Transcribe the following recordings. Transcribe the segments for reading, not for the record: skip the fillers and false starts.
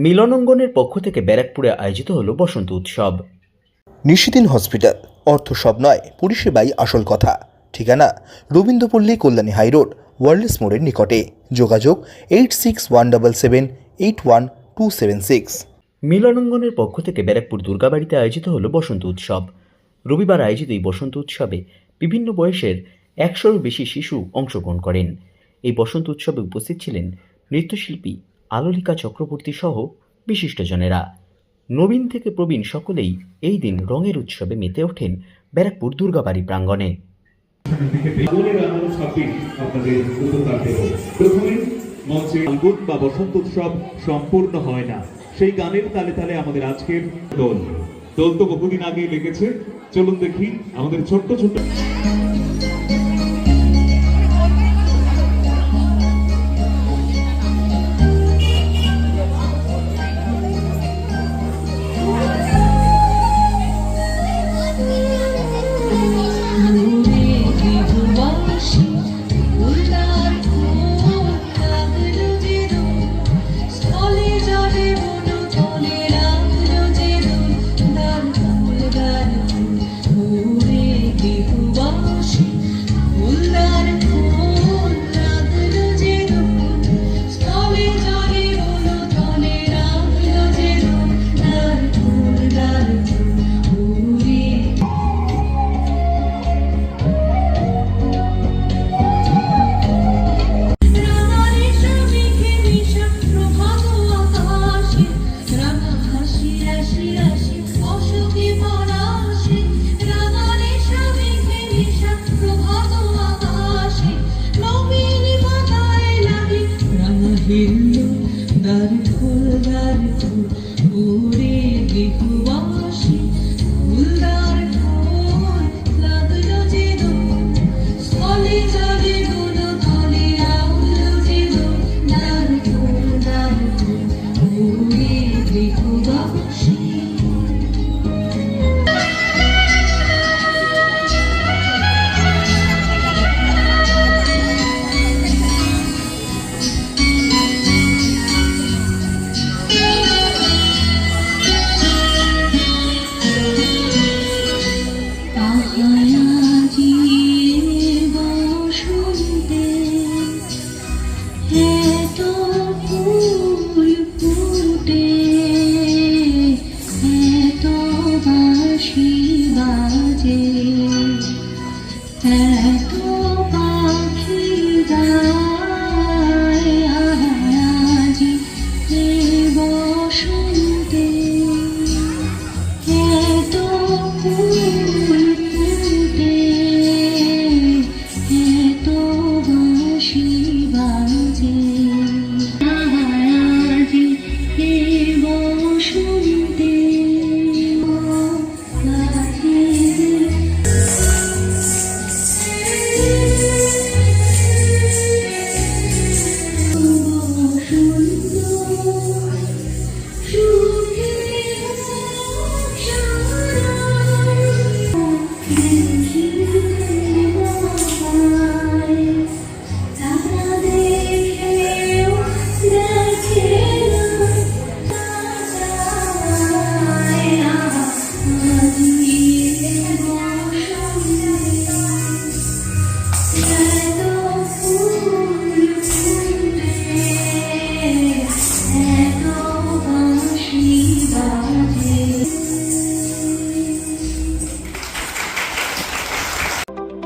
মিলনাঙ্গনের পক্ষ থেকে ব্যারাকপুরে আয়োজিত হলো বসন্ত উৎসব। নিশিদিন হসপিটাল, অর্থ সব নয়, পরিষেবাই আসল কথা। ঠিকানা রবীন্দ্রপল্লী, কল্যাণী হাইরোড, ওয়ার্ল্ডস মোড়ের নিকটে। যোগাযোগ 8617781276। মিলনাঙ্গনের পক্ষ থেকে ব্যারাকপুর দুর্গাবাড়িতে আয়োজিত হলো বসন্ত উৎসব। রবিবার আয়োজিত এই বসন্ত উৎসবে বিভিন্ন বয়সের 100-র বেশি শিশু অংশগ্রহণ করেন। এই বসন্ত উৎসবে উপস্থিত ছিলেন নৃত্যশিল্পী আলোলিকা চক্রবর্তী সহ বিশিষ্টজনেরা। নবীন থেকে প্রবীণ সকলেই এই দিন রঙের উৎসবে মেতে ওঠেন ব্যারাকপুর দুর্গাবাড়ি প্রাঙ্গণে। বসন্ত উৎসব সম্পূর্ণ হয় না, সেই গানের তালে তালে আমাদের আজকের দোল তো বহুদিন আগে লেগেছে। চলুন দেখি আমাদের ছোট্ট ছোট্ট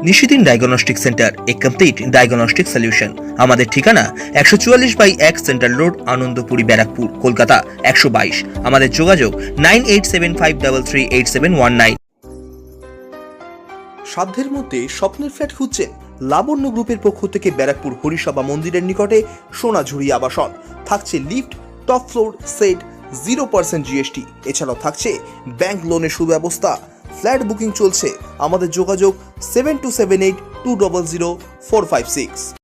নিশিদিন ডায়াগনস্টিক সেন্টার, এ কমপ্লিট ডায়াগনস্টিক সলিউশন। আমাদের ঠিকানা 144/1 সেন্ট্রাল রোড, আনন্দপুরি, ব্যারাকপুর, কলকাতা 122। আমাদের যোগাযোগ 9875338719। সাধ্যের মধ্যে স্বপ্নের ফ্ল্যাট খুঁজছেন? লাবণ্য গ্রুপের পক্ষ থেকে ব্যারাকপুর হরিসভা মন্দিরের নিকটে সোনাঝুরি আবাসন। থাকছে lift, top floor, set, 0% GST। এছাড়াও থাকছে ব্যাংক লোনের সুব্যবস্থা। ফ্ল্যাট বুকিং চলছে। আমাদের যোগাযোগ 7278200456।